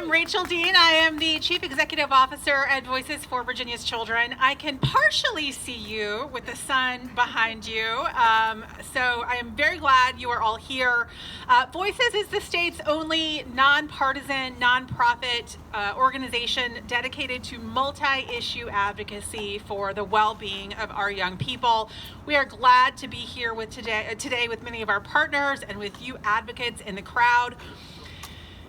I'm Rachel Dean. I am the Chief Executive Officer at Voices for Virginia's Children. I can partially see you with the sun behind you, so I am very glad you are all here. Voices is the state's only nonpartisan, nonprofit organization dedicated to multi-issue advocacy for the well-being of our young people. We are glad to be here with today with many of our partners and with you advocates in the crowd.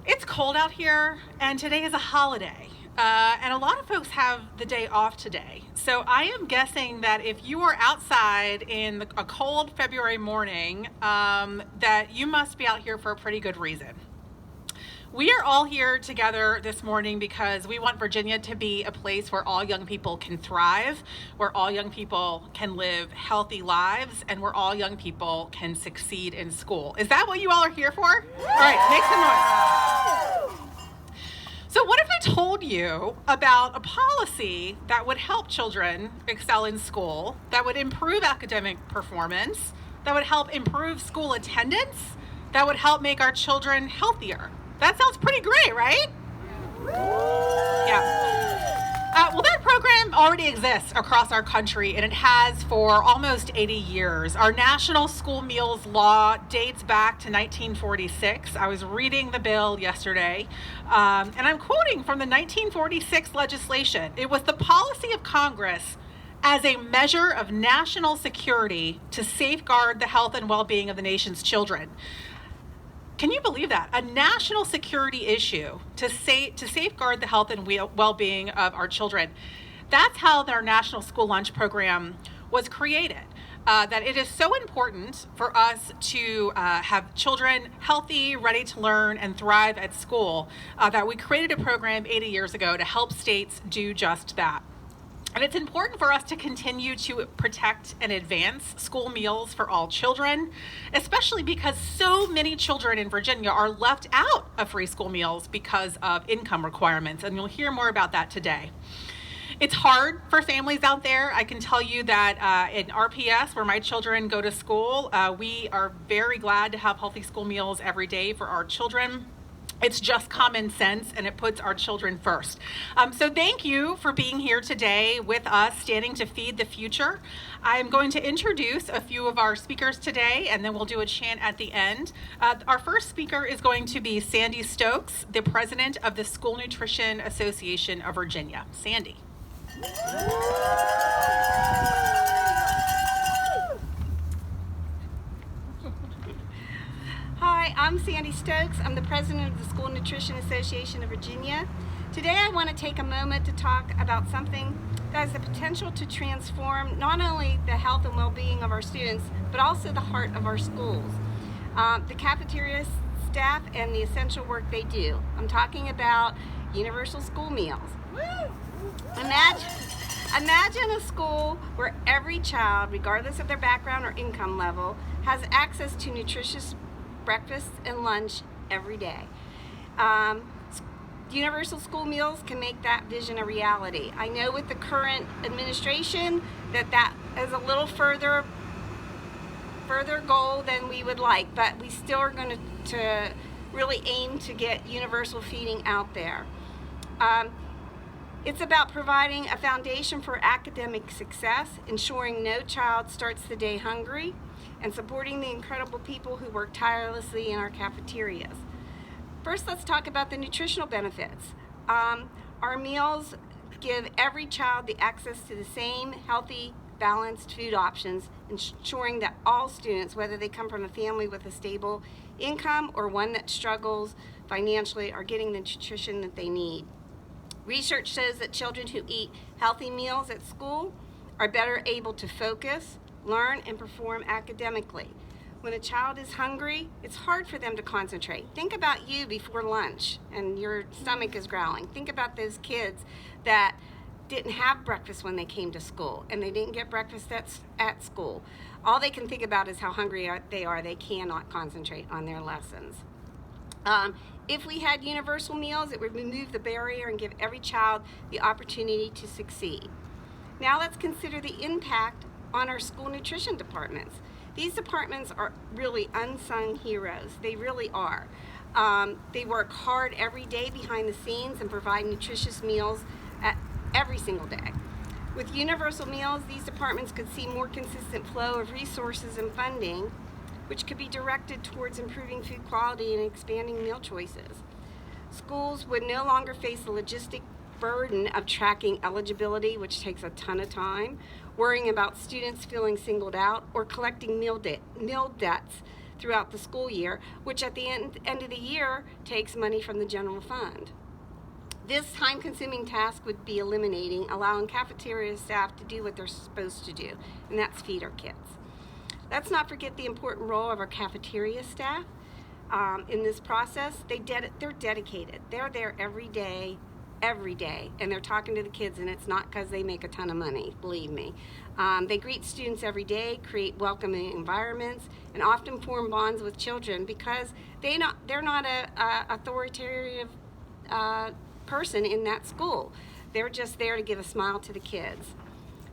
It's cold out here, and today is a holiday, and a lot of folks have the day off today. So I am guessing that if you are outside in a cold February morning, that you must be out here for a pretty good reason. We are all here together this morning because we want Virginia to be a place where all young people can thrive, where all young people can live healthy lives, and where all young people can succeed in school. Is that what you all are here for? All right, make some noise. So what if I told you about a policy that would help children excel in school, that would improve academic performance, that would help improve school attendance, that would help make our children healthier? That sounds pretty great, right? Yeah. Well, that program already exists across our country, and it has for almost 80 years. Our national school meals law dates back to 1946. I was reading the bill yesterday, and I'm quoting from the 1946 legislation. It was the policy of Congress as a measure of national security to safeguard the health and well-being of the nation's children. Can you believe that? A national security issue to safeguard the health and well-being of our children. That's how our national school lunch program was created. That it is so important for us to have children healthy, ready to learn, and thrive at school, that we created a program 80 years ago to help states do just that. And it's important for us to continue to protect and advance school meals for all children, especially because so many children in Virginia are left out of free school meals because of income requirements, and you'll hear more about that today. It's hard for families out there. I can tell you that in RPS, where my children go to school, we are very glad to have healthy school meals every day for our children. It's just common sense, and it puts our children first. So thank you for being here today with us, standing to feed the future. I'm going to introduce a few of our speakers today, and then we'll do a chant at the end. Our first speaker is going to be Sandy Stokes, the president of the School Nutrition Association of Virginia. Sandy. Hi, I'm Sandy Stokes. I'm the president of the School Nutrition Association of Virginia. Today I want to take a moment to talk about something that has the potential to transform not only the health and well-being of our students, but also the heart of our schools. The cafeteria staff and the essential work they do. I'm talking about universal school meals. Imagine a school where every child, regardless of their background or income level, has access to nutritious breakfast and lunch every day. Universal school meals can make that vision a reality. I know with the current administration that is a little further goal than we would like, but we still are going to really aim to get universal feeding out there. It's about providing a foundation for academic success, ensuring no child starts the day hungry, and supporting the incredible people who work tirelessly in our cafeterias. First, let's talk about the nutritional benefits. Our meals give every child the access to the same healthy, balanced food options, ensuring that all students, whether they come from a family with a stable income or one that struggles financially, are getting the nutrition that they need. Research shows that children who eat healthy meals at school are better able to focus, learn, and perform academically. When a child is hungry, it's hard for them to concentrate. Think about you before lunch and your stomach is growling. Think about those kids that didn't have breakfast when they came to school and they didn't get breakfast at school. All they can think about is how hungry they are. They cannot concentrate on their lessons. If we had universal meals, it would remove the barrier and give every child the opportunity to succeed. Now let's consider the impact on our school nutrition departments. These departments are really unsung heroes. They really are. They work hard every day behind the scenes and provide nutritious meals every single day. With universal meals, these departments could see more consistent flow of resources and funding, which could be directed towards improving food quality and expanding meal choices. Schools would no longer face the logistic burden of tracking eligibility, which takes a ton of time, worrying about students feeling singled out, or collecting meal debts throughout the school year, which at the end of the year takes money from the general fund. This time-consuming task would be eliminating, allowing cafeteria staff to do what they're supposed to do, and that's feed our kids. Let's not forget the important role of our cafeteria staff in this process. They're dedicated. They're there every day, and they're talking to the kids, and it's not because they make a ton of money, believe me. They greet students every day, create welcoming environments, and often form bonds with children because they're not a authoritative person in that school. They're just there to give a smile to the kids.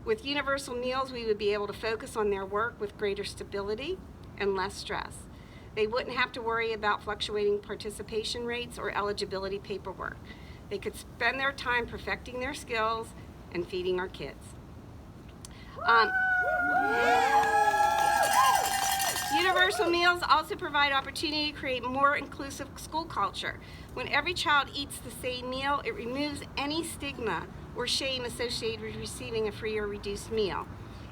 With universal meals, we would be able to focus on their work with greater stability and less stress. They wouldn't have to worry about fluctuating participation rates or eligibility paperwork. They could spend their time perfecting their skills and feeding our kids. Universal meals also provide opportunity to create more inclusive school culture. When every child eats the same meal, it removes any stigma or shame associated with receiving a free or reduced meal.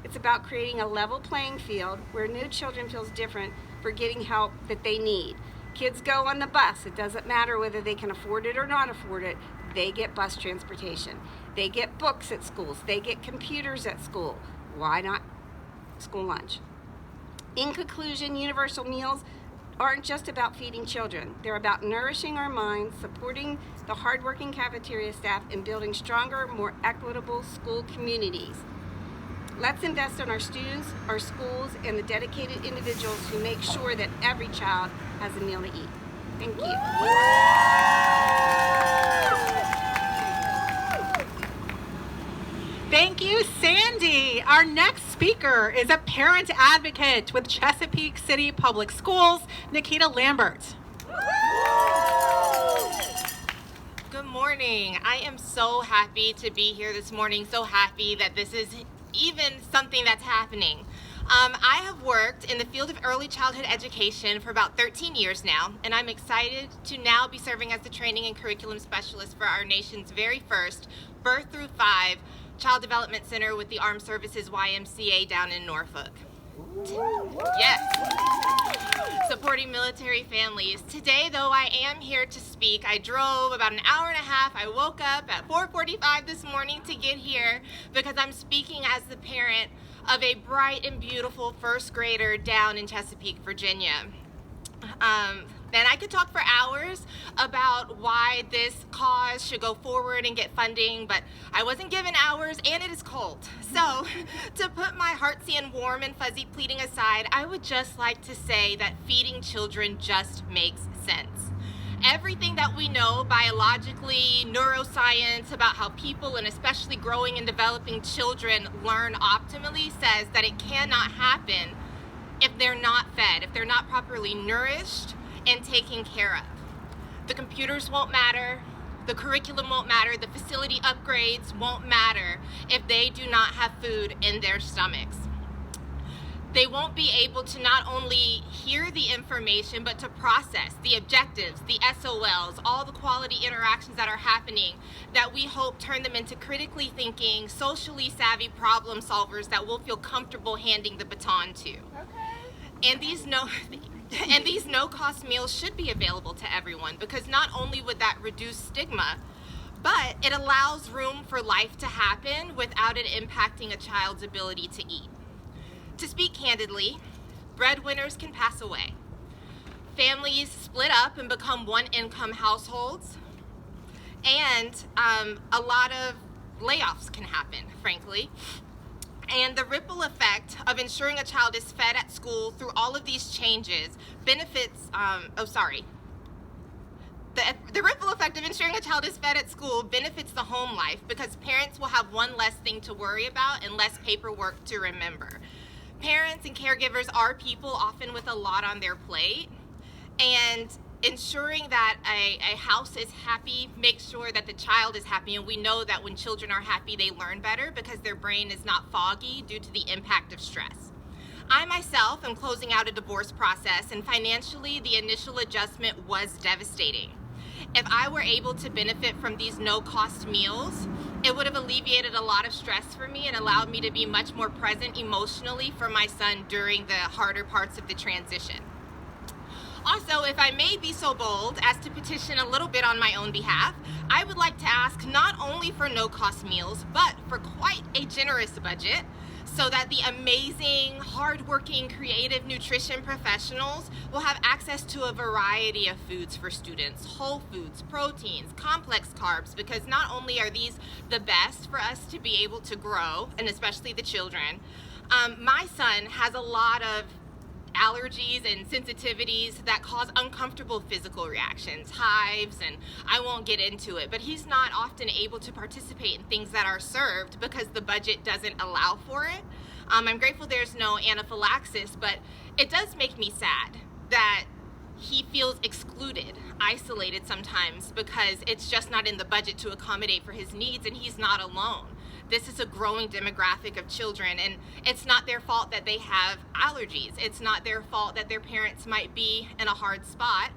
It's about creating a level playing field where no children feels different for getting help that they need. Kids go on the bus. It doesn't matter whether they can afford it or not afford it. They get bus transportation. They get books at schools. They get computers at school. Why not school lunch? In conclusion, universal meals aren't just about feeding children. They're about nourishing our minds, supporting the hardworking cafeteria staff, and building stronger, more equitable school communities. Let's invest in our students, our schools, and the dedicated individuals who make sure that every child has a meal to eat. Thank you. Thank you, Sandy. Our next speaker is a parent advocate with Chesapeake City Public Schools, Nikita Lambert. Good morning. I am so happy to be here this morning, so happy that this is even something that's happening. I have worked in the field of early childhood education for about 13 years now, and I'm excited to now be serving as the training and curriculum specialist for our nation's very first birth through 5 Child Development Center with the Armed Services YMCA down in Norfolk. Yes. Supporting military families. Today, though, I am here to speak. I drove about an hour and a half. I woke up at 4:45 this morning to get here because I'm speaking as the parent of a bright and beautiful first grader down in Chesapeake, Virginia. And I could talk for hours about why this cause should go forward and get funding, but I wasn't given hours, and it is cold. So, to put my heartsy and warm and fuzzy pleading aside, I would just like to say that feeding children just makes sense. Everything that we know biologically, neuroscience, about how people, and especially growing and developing children, learn optimally says that it cannot happen if they're not fed, if they're not properly nourished and taken care of. The computers won't matter, the curriculum won't matter, the facility upgrades won't matter if they do not have food in their stomachs. They won't be able to not only hear the information, but to process the objectives, the SOLs, all the quality interactions that are happening that we hope turn them into critically thinking, socially savvy problem solvers that we'll feel comfortable handing the baton to. Okay. And these no-cost meals should be available to everyone, because not only would that reduce stigma, but it allows room for life to happen without it impacting a child's ability to eat. To speak candidly, breadwinners can pass away. Families split up and become one-income households, and a lot of layoffs can happen, frankly. And the ripple effect of ensuring a child is fed at school through all of these changes benefits, The ripple effect of ensuring a child is fed at school benefits the home life, because parents will have one less thing to worry about and less paperwork to remember. Parents and caregivers are people often with a lot on their plate, and ensuring that a house is happy makes sure that the child is happy, and we know that when children are happy, they learn better because their brain is not foggy due to the impact of stress. I myself am closing out a divorce process, and financially, the initial adjustment was devastating. If I were able to benefit from these no-cost meals, it would have alleviated a lot of stress for me and allowed me to be much more present emotionally for my son during the harder parts of the transition. Also, if I may be so bold as to petition a little bit on my own behalf, I would like to ask not only for no-cost meals, but for quite a generous budget, so that the amazing, hardworking, creative nutrition professionals will have access to a variety of foods for students: whole foods, proteins, complex carbs, because not only are these the best for us to be able to grow, and especially the children, my son has a lot of allergies and sensitivities that cause uncomfortable physical reactions, hives, and I won't get into it, but he's not often able to participate in things that are served because the budget doesn't allow for it. I'm grateful there's no anaphylaxis, but it does make me sad that he feels excluded, isolated sometimes, because it's just not in the budget to accommodate for his needs, and he's not alone. This is a growing demographic of children, and it's not their fault that they have allergies. It's not their fault that their parents might be in a hard spot.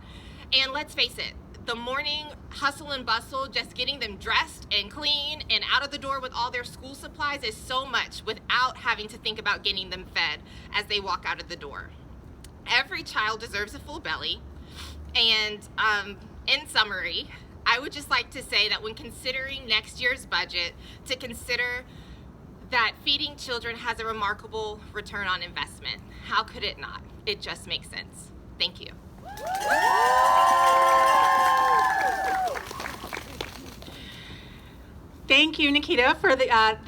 And let's face it, the morning hustle and bustle, just getting them dressed and clean and out of the door with all their school supplies, is so much without having to think about getting them fed as they walk out of the door. Every child deserves a full belly. And in summary, I would just like to say that when considering next year's budget, to consider that feeding children has a remarkable return on investment. How could it not? It just makes sense. Thank you. Thank you, Nikita,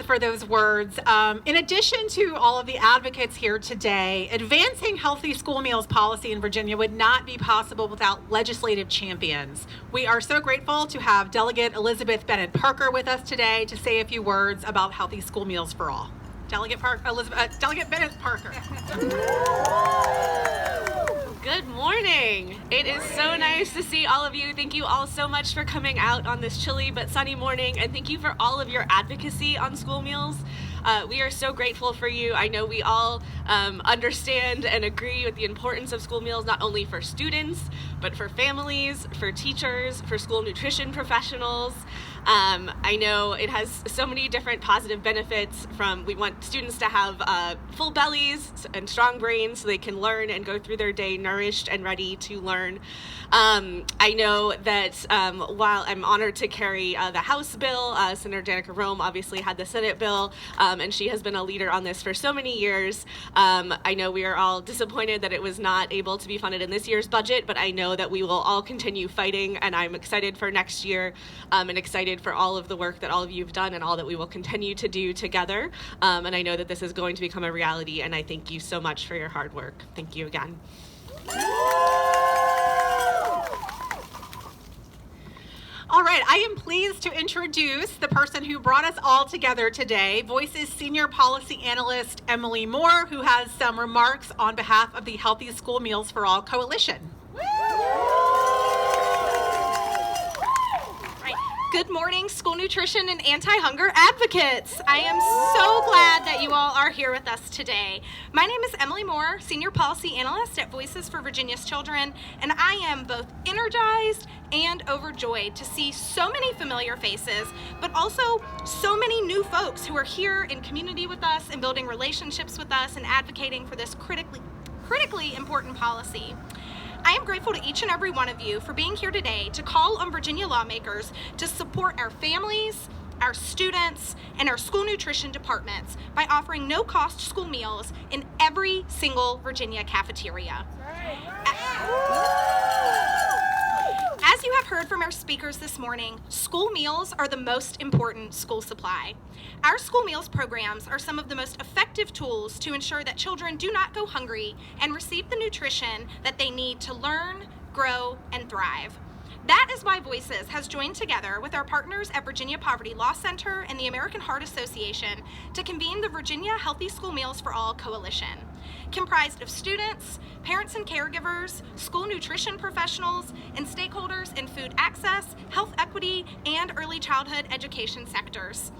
for those words. In addition to all of the advocates here today, advancing healthy school meals policy in Virginia would not be possible without legislative champions. We are so grateful to have Delegate Elizabeth Bennett Parker with us today to say a few words about healthy school meals for all. Delegate Bennett Parker. Good morning. It is so nice to see all of you. Thank you all so much for coming out on this chilly but sunny morning, and thank you for all of your advocacy on school meals. We are so grateful for you. I know we all understand and agree with the importance of school meals, not only for students, but for families, for teachers, for school nutrition professionals. I know it has so many different positive benefits. We want students to have full bellies and strong brains so they can learn and go through their day nourished and ready to learn. I know that while I'm honored to carry the House bill, Senator Danica Rome obviously had the Senate bill, and she has been a leader on this for so many years. I know we are all disappointed that it was not able to be funded in this year's budget, but I know that we will all continue fighting, and I'm excited for next year and excited for all of the work that all of you have done and all that we will continue to do together. And I know that this is going to become a reality, and I thank you so much for your hard work. Thank you again. All right, I am pleased to introduce the person who brought us all together today, Voice's Senior Policy Analyst, Emily Moore, who has some remarks on behalf of the Healthy School Meals for All Coalition. Good morning, school nutrition and anti-hunger advocates. I am so glad that you all are here with us today. My name is Emily Moore, Senior Policy Analyst at Voices for Virginia's Children, and I am both energized and overjoyed to see so many familiar faces, but also so many new folks who are here in community with us and building relationships with us and advocating for this critically important policy. I am grateful to each and every one of you for being here today to call on Virginia lawmakers to support our families, our students, and our school nutrition departments by offering no-cost school meals in every single Virginia cafeteria. As you have heard from our speakers this morning, school meals are the most important school supply. Our school meals programs are some of the most effective tools to ensure that children do not go hungry and receive the nutrition that they need to learn, grow, and thrive. That is why Voices has joined together with our partners at Virginia Poverty Law Center and the American Heart Association to convene the Virginia Healthy School Meals for All Coalition. comprised of students, parents and caregivers, school nutrition professionals, and stakeholders in food access, health equity, and early childhood education sectors.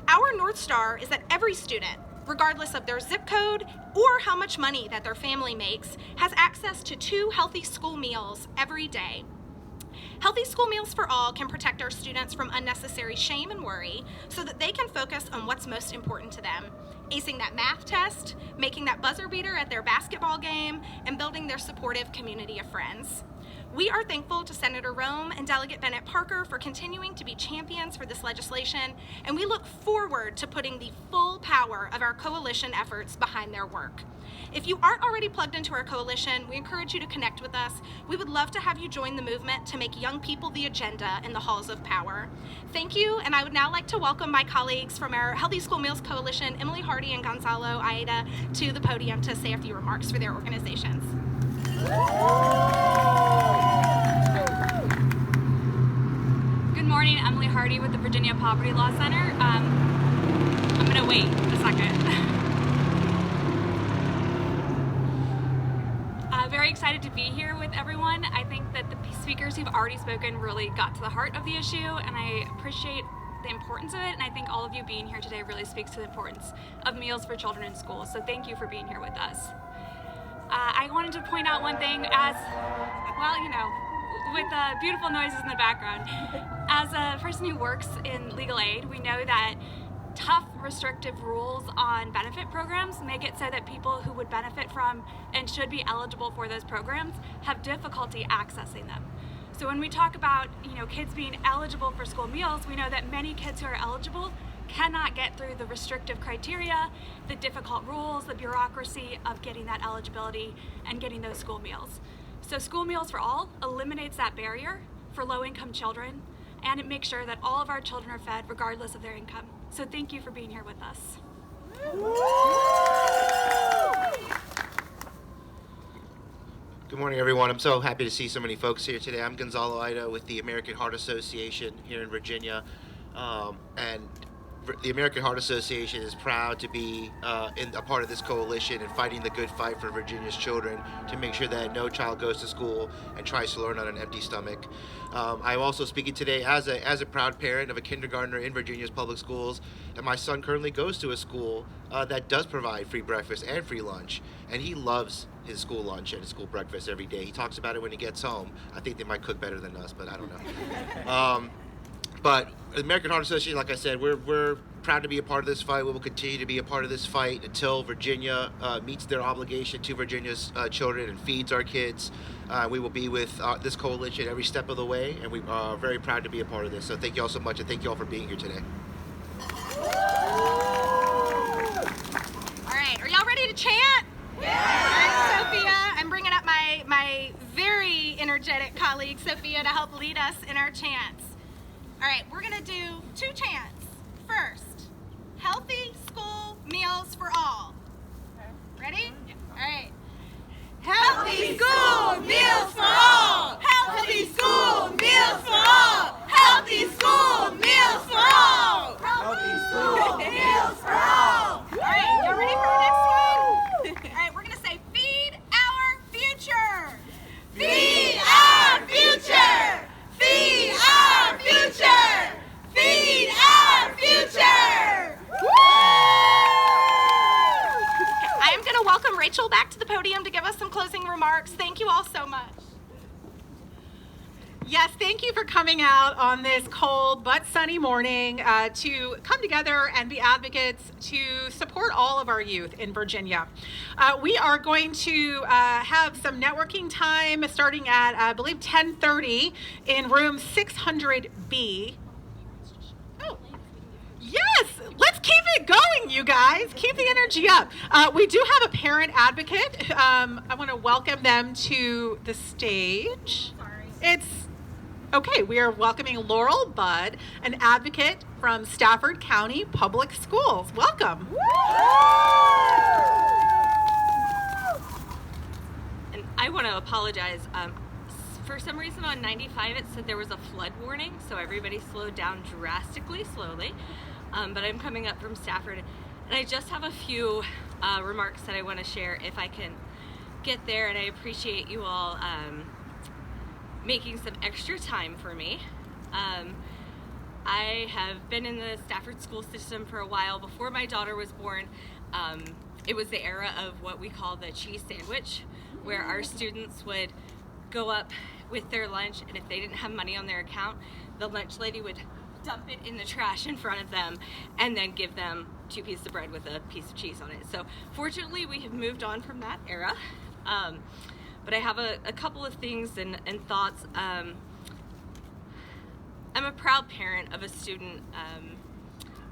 Our North Star is that every student, regardless of their zip code or how much money that their family makes, has access to 2 healthy school meals every day. Healthy School Meals for All can protect our students from unnecessary shame and worry so that they can focus on what's most important to them: acing that math test, making that buzzer beater at their basketball game, and building their supportive community of friends. We are thankful to Senator Rome and Delegate Bennett Parker for continuing to be champions for this legislation, and we look forward to putting the full power of our coalition efforts behind their work. If you aren't already plugged into our coalition, we encourage you to connect with us. We would love to have you join the movement to make young people the agenda in the halls of power. Thank you, and I would now like to welcome my colleagues from our Healthy School Meals Coalition, Emily Hardy and Gonzalo Aida, to the podium to say a few remarks for their organizations. Good morning, Emily Hardy with the Virginia Poverty Law Center. I'm gonna wait a second. Very excited to be here with everyone. I think that the speakers who've already spoken really got to the heart of the issue, and I appreciate the importance of it, and I think all of you being here today really speaks to the importance of meals for children in schools, so thank you for being here with us. I wanted to point out one thing as, well, you know, with beautiful noises in the background. As a person who works in legal aid, we know that tough, restrictive rules on benefit programs make it so that people who would benefit from and should be eligible for those programs have difficulty accessing them. So when we talk about, you know, kids being eligible for school meals, we know that many kids who are eligible cannot get through the restrictive criteria, the difficult rules, the bureaucracy of getting that eligibility and getting those school meals. So School Meals for All eliminates that barrier for low-income children, and it makes sure that all of our children are fed regardless of their income. So thank you for being here with us. Good morning, everyone. I'm so happy to see so many folks here today. I'm Gonzalo Aida with the American Heart Association here in Virginia. And the American Heart Association is proud to be a part of this coalition and fighting the good fight for Virginia's children to make sure that no child goes to school and tries to learn on an empty stomach. I'm also speaking today as a proud parent of a kindergartner in Virginia's public schools, and my son currently goes to a school that does provide free breakfast and free lunch, and he loves his school lunch and his school breakfast every day. He talks about it when he gets home. I think they might cook better than us, but I don't know. But the American Heart Association, like I said, we're proud to be a part of this fight. We will continue to be a part of this fight until Virginia meets their obligation to Virginia's children and feeds our kids. We will be with this coalition every step of the way, and we are very proud to be a part of this. So thank you all so much, and thank you all for being here today. All right, are y'all ready to chant? Yeah. All right, Sophia, I'm bringing up my very energetic colleague, Sophia, to help lead us in our chants. All right, we're gonna do 2 chants. First, healthy school meals for all. Ready? Yeah. All right. Healthy school meals for all. Healthy school meals for all. Healthy school meals for all. Healthy school meals for all. All right, y'all ready for the next one? All right, we're gonna say feed our future. Feed our future. Feed our future! Feed our future! I am going to welcome Rachel back to the podium to give us some closing remarks. Thank you all so much. Yes, thank you for coming out on this cold but sunny morning to come together and be advocates to support all of our youth in Virginia. We are going to have some networking time starting at, I believe, 10:30 in room 600B. Oh, yes, let's keep it going, you guys. Keep the energy up. We do have a parent advocate. I want to welcome them to the stage. Okay, we are welcoming Laurel Budd, an advocate from Stafford County Public Schools. Welcome. And I want to apologize. For some reason on 95 it said there was a flood warning, so everybody slowed down drastically slowly. But I'm coming up from Stafford, And I just have a few remarks that I want to share if I can get there, and I appreciate you all making some extra time for me. I have been in the Stafford school system for a while. Before my daughter was born, it was the era of what we call the cheese sandwich, where our students would go up with their lunch, and if they didn't have money on their account, the lunch lady would dump it in the trash in front of them and then give them 2 pieces of bread with a piece of cheese on it. So fortunately, we have moved on from that era. But I have a couple of things and thoughts. I'm a proud parent of a student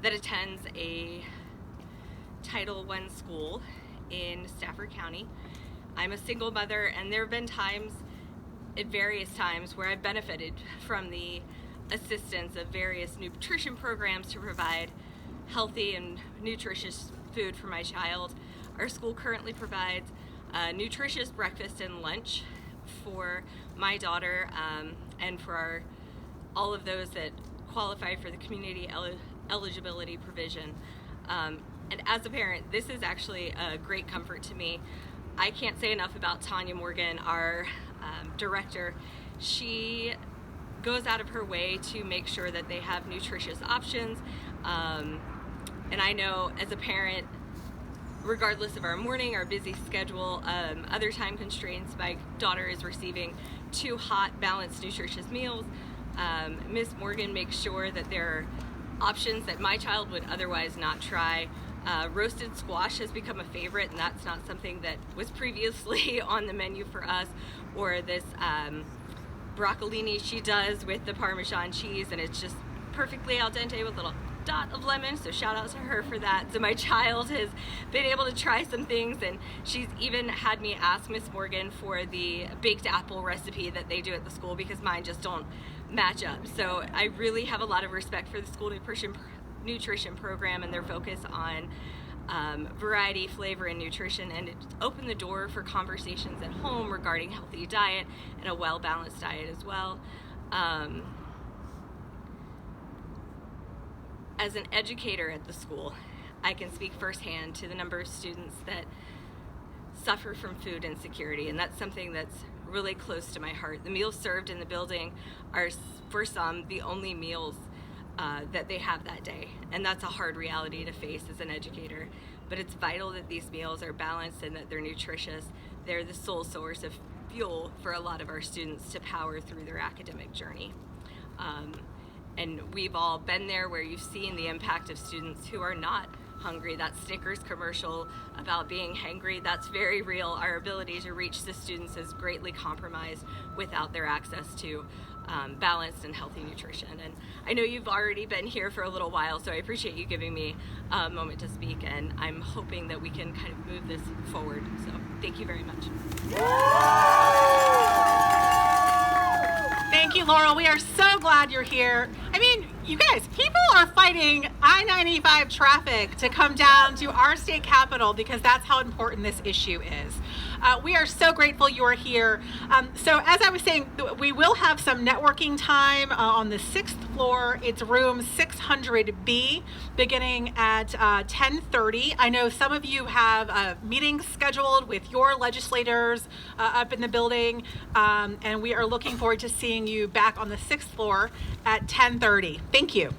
that attends a Title I school in Stafford County. I'm a single mother, and there have been times, at various times, where I've benefited from the assistance of various nutrition programs to provide healthy and nutritious food for my child. Our school currently provides nutritious breakfast and lunch for my daughter and for all of those that qualify for the community eligibility provision. And as a parent, this is actually a great comfort to me. I can't say enough about Tanya Morgan, our director. She goes out of her way to make sure that they have nutritious options. And I know as a parent, regardless of our morning, our busy schedule, other time constraints, my daughter is receiving 2 hot, balanced, nutritious meals. Miss Morgan makes sure that there are options that my child would otherwise not try. Roasted squash has become a favorite, and that's not something that was previously on the menu for us. Or this broccolini she does with the Parmesan cheese, and it's just perfectly al dente with a little dot of lemon, so shout out to her for that. So my child has been able to try some things, and she's even had me ask Miss Morgan for the baked apple recipe that they do at the school, because mine just don't match up. So I really have a lot of respect for the school nutrition program and their focus on variety, flavor, and nutrition, and it opened the door for conversations at home regarding healthy diet and a well-balanced diet as well. As an educator at the school, I can speak firsthand to the number of students that suffer from food insecurity, and that's something that's really close to my heart. The meals served in the building are, for some, the only meals that they have that day, and that's a hard reality to face as an educator. But it's vital that these meals are balanced and that they're nutritious. They're the sole source of fuel for a lot of our students to power through their academic journey. And we've all been there where you've seen the impact of students who are not hungry. That Snickers commercial about being hangry, that's very real. Our ability to reach the students is greatly compromised without their access to balanced and healthy nutrition. And I know you've already been here for a little while, so I appreciate you giving me a moment to speak, and I'm hoping that we can kind of move this forward. So thank you very much. Thank you, Laurel. We are so glad you're here. I mean, you guys, people are fighting I-95 traffic to come down to our state capitol because that's how important this issue is. We are so grateful you are here. So as I was saying, we will have some networking time on the 6th floor. It's room 600B, beginning at 10:30. I know some of you have meetings scheduled with your legislators up in the building, and we are looking forward to seeing you back on the 6th floor at 10:30. Thank you.